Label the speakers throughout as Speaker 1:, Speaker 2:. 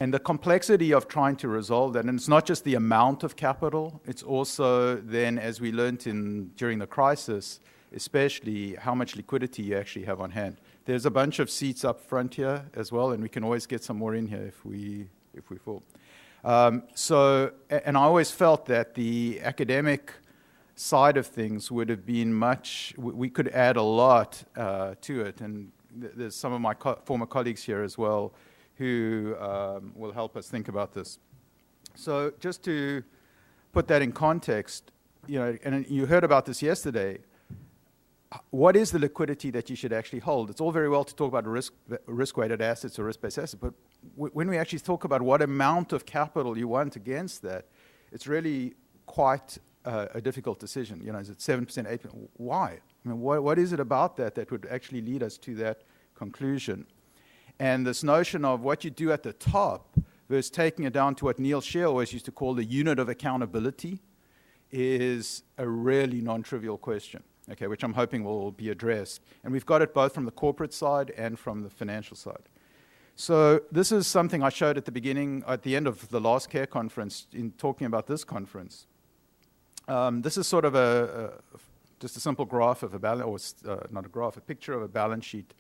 Speaker 1: And the complexity of trying to resolve that, and it's not just the amount of capital, it's also then, as we learned during the crisis, especially how much liquidity you actually have on hand. There's a bunch of seats up front here as well, and we can always get some more in here if we fall. And I always felt that the academic side of things would have been we could add a lot to it, and there's some of my former colleagues here as well who will help us think about this. So just to put that in context, and you heard about this yesterday, what is the liquidity that you should actually hold? It's all very well to talk about risk-weighted assets or risk-based assets, but when we actually talk about what amount of capital you want against that, it's really quite a difficult decision. Is it 7%, 8%? Why? I mean, what is it about that would actually lead us to that conclusion? And this notion of what you do at the top versus taking it down to what Neil Shear always used to call the unit of accountability is a really non-trivial question, okay, which I'm hoping will be addressed. And we've got it both from the corporate side and from the financial side. So this is something I showed at the end of the last CARE conference in talking about this conference. This is sort of just a simple graph of a picture of a balance sheet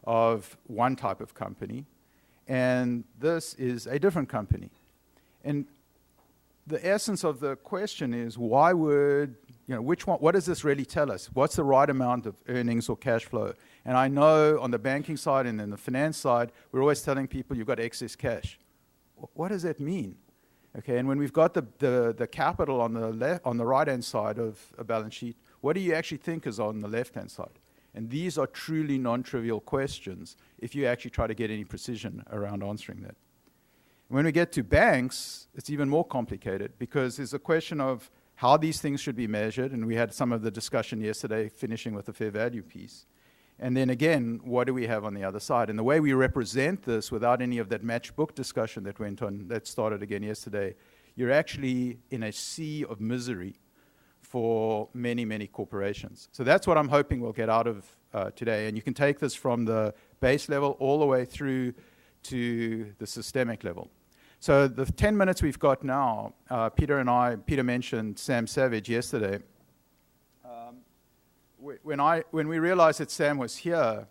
Speaker 1: of one type of company, and this is a different company. And the essence of the question is, why would, which one, what does this really tell us? What's the right amount of earnings or cash flow? And I know on the banking side and then the finance side, we're always telling people you've got excess cash. What does that mean? Okay, and when we've got the capital on the right-hand side of a balance sheet, what do you actually think is on the left-hand side? And these are truly non-trivial questions if you actually try to get any precision around answering that. When we get to banks, it's even more complicated because there's a question of how these things should be measured, and we had some of the discussion yesterday, finishing with the fair value piece. And then again, what do we have on the other side? And the way we represent this without any of that matchbook discussion that started again yesterday, you're actually in a sea of misery for many, many corporations. So that's what I'm hoping we'll get out of today. And you can take this from the base level all the way through to the systemic level. So the 10 minutes we've got now, Peter mentioned Sam Savage yesterday. When we realized that Sam was here,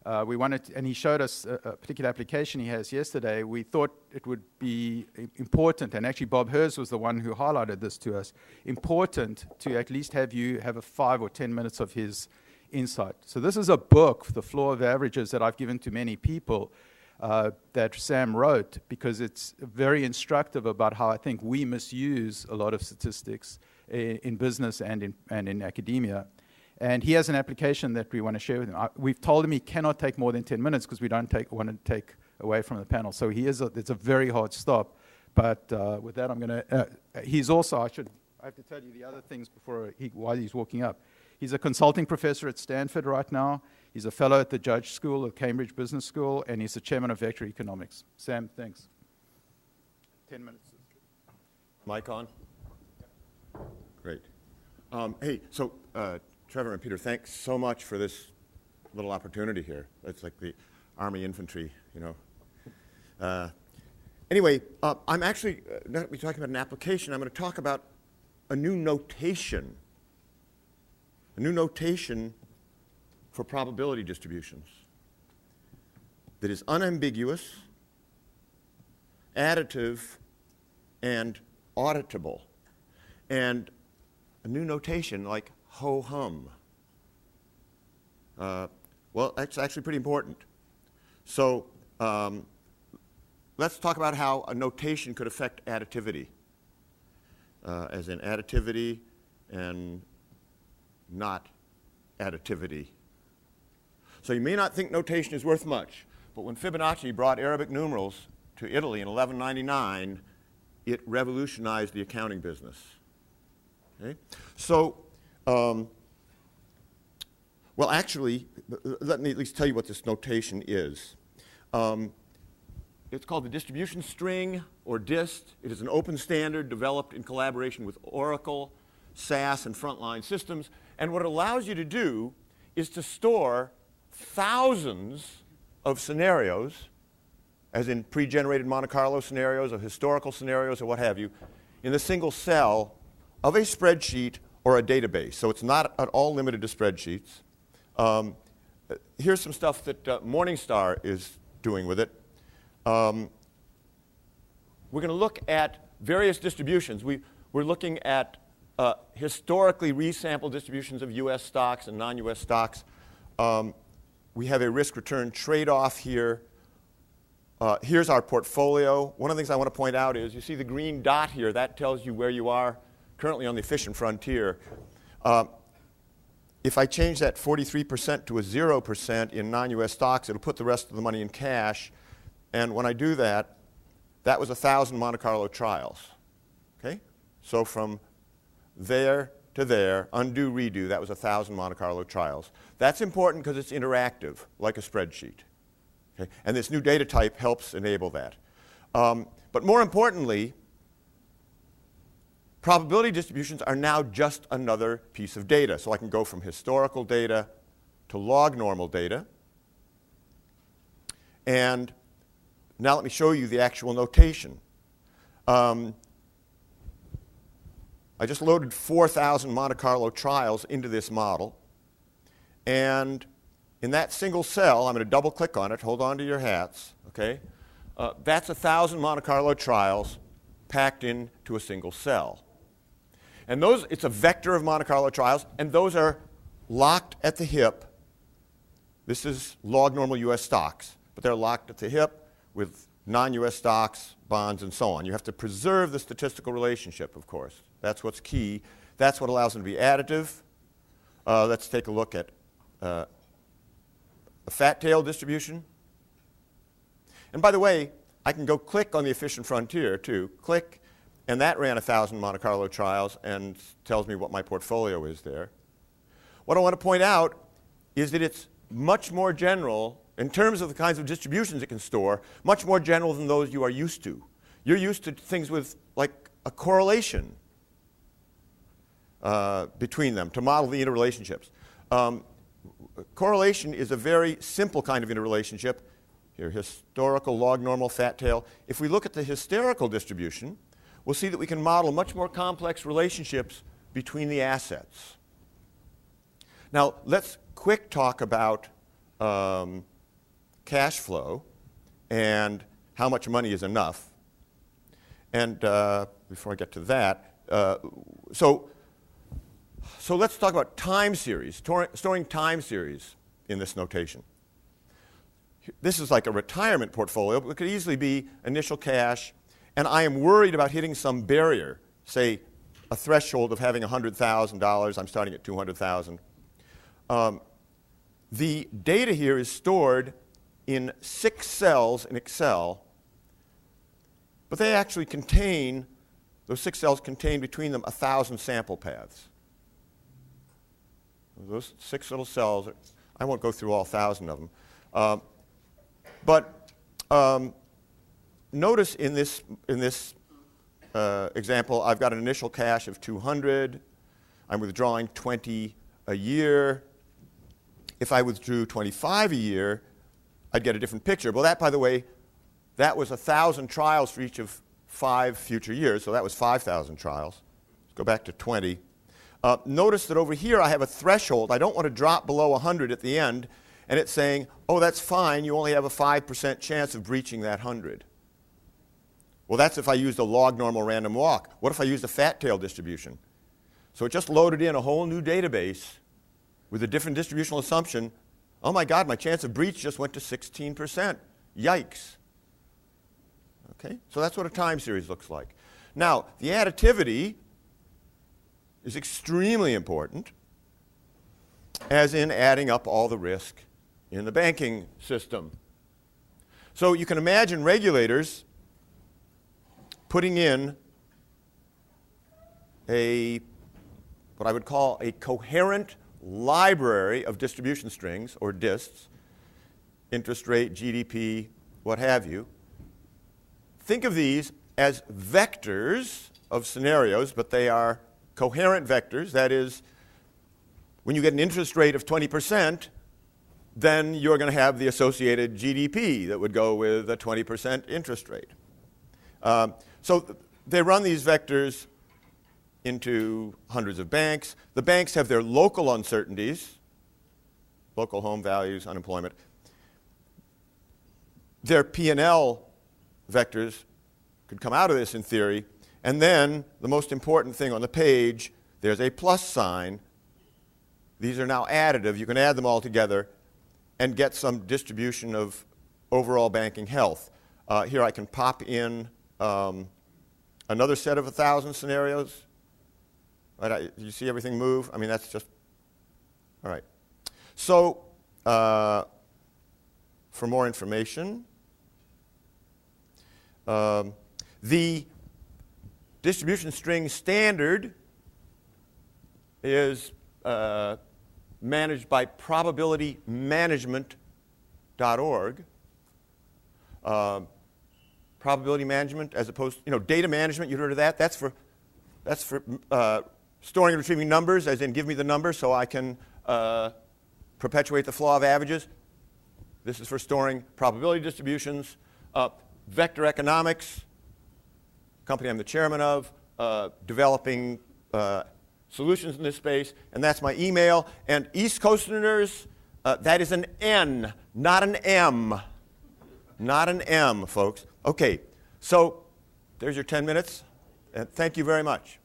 Speaker 1: and he showed us a particular application he has yesterday, we thought it would be important, and actually Bob Hers was the one who highlighted this to us, important to at least have you have a 5 or 10 minutes of his insight. So this is a book, The Floor of Averages, that I've given to many people that Sam wrote because it's very instructive about how I think we misuse a lot of statistics in business and in academia. And he has an application that we want to share with him. We've told him he cannot take more than 10 minutes because we don't want to take away from the panel. So it's a very hard stop. But with that, I'm going to... he's also, I have to tell you the other things while he's walking up. He's a consulting professor at Stanford right now. He's a fellow at the Judge School at Cambridge Business School, and he's the chairman of Vector Economics. Sam, thanks. 10 minutes.
Speaker 2: Mic on? Great. Hey, so... Trevor and Peter, thanks so much for this little opportunity here. It's like the Army infantry, Anyway, I'm actually not going to be talking about an application. I'm going to talk about a new notation for probability distributions that is unambiguous, additive, and auditable. And a new notation like ho-hum. Well, that's actually pretty important. So let's talk about how a notation could affect additivity, as in additivity and not additivity. So you may not think notation is worth much, but when Fibonacci brought Arabic numerals to Italy in 1199, it revolutionized the accounting business. Okay? So well, actually, let me at least tell you what this notation is. It's called the distribution string, or DIST. It is an open standard developed in collaboration with Oracle, SAS, and Frontline Systems. And what it allows you to do is to store thousands of scenarios as in pre-generated Monte Carlo scenarios or historical scenarios or what have you, in the single cell of a spreadsheet or a database. So it's not at all limited to spreadsheets. Here's some stuff that Morningstar is doing with it. We're going to look at various distributions. We're looking at historically resampled distributions of US stocks and non-US stocks. We have a risk-return trade-off here. Here's our portfolio. One of the things I want to point out is you see the green dot here. That tells you where you are currently on the efficient frontier. If I change that 43% to a 0% in non-US stocks, it'll put the rest of the money in cash. And when I do that, that was 1,000 Monte Carlo trials. Okay? So from there to there, undo, redo, that was 1,000 Monte Carlo trials. That's important because it's interactive, like a spreadsheet. Okay? And this new data type helps enable that. But more importantly, probability distributions are now just another piece of data. So I can go from historical data to log normal data. And now let me show you the actual notation. I just loaded 4,000 Monte Carlo trials into this model. And in that single cell, I'm going to double click on it. Hold on to your hats. Okay? That's 1,000 Monte Carlo trials packed into a single cell. And those, it's a vector of Monte Carlo trials, and those are locked at the hip. This is log normal US stocks, but they're locked at the hip with non-US stocks, bonds, and so on. You have to preserve the statistical relationship, of course. That's what's key. That's what allows them to be additive. Let's take a look at a fat tail distribution. And by the way, I can go click on the efficient frontier, too. Click. And that ran 1,000 Monte Carlo trials and tells me what my portfolio is there. What I want to point out is that it's much more general, in terms of the kinds of distributions it can store, much more general than those you are used to. You're used to things with, like, a correlation between them to model the interrelationships. Correlation is a very simple kind of interrelationship. Here, historical log normal fat tail. If we look at the hysterical distribution, we'll see that we can model much more complex relationships between the assets. Now, let's quick talk about cash flow and how much money is enough. And before I get to that, so let's talk about time series, storing time series in this notation. This is like a retirement portfolio, but it could easily be initial cash. And I am worried about hitting some barrier, say a threshold of having $100,000. I'm starting at $200,000. The data here is stored in 6 cells in Excel, but they actually contain, those 6 cells contain between them 1,000 sample paths. Those 6 little cells, I won't go through all 1,000 of them. But notice in this example, I've got an initial cash of 200. I'm withdrawing 20 a year. If I withdrew 25 a year, I'd get a different picture. Well, that, by the way, that was 1,000 trials for each of 5 future years, so that was 5,000 trials. Let's go back to 20. Notice that over here I have a threshold. I don't want to drop below 100 at the end, and it's saying, oh, that's fine. You only have a 5% chance of breaching that 100. Well, that's if I used a log normal random walk. What if I used a fat tail distribution? So it just loaded in a whole new database with a different distributional assumption. Oh my God, my chance of breach just went to 16%. Yikes. Okay, so that's what a time series looks like. Now, the additivity is extremely important, as in adding up all the risk in the banking system. So you can imagine regulators putting in what I would call a coherent library of distribution strings, or DISTs, interest rate, GDP, what have you. Think of these as vectors of scenarios, but they are coherent vectors. That is, when you get an interest rate of 20%, then you're going to have the associated GDP that would go with a 20% interest rate. So they run these vectors into hundreds of banks. The banks have their local uncertainties, local home values, unemployment. Their P&L vectors could come out of this in theory. And then the most important thing on the page, there's a plus sign. These are now additive. You can add them all together and get some distribution of overall banking health. Here I can pop in another set of 1,000 scenarios. Right, you see everything move? I mean, that's just, all right. So for more information, the distribution string standard is managed by probabilitymanagement.org. Probability management, as opposed to, data management, you heard of that? That's for storing and retrieving numbers, as in give me the number so I can perpetuate the law of averages. This is for storing probability distributions. Vector economics, company I'm the chairman of, developing solutions in this space, and that's my email. And East Coasterners, that is an N, not an M. Not an M, folks. Okay, so there's your 10 minutes, and thank you very much.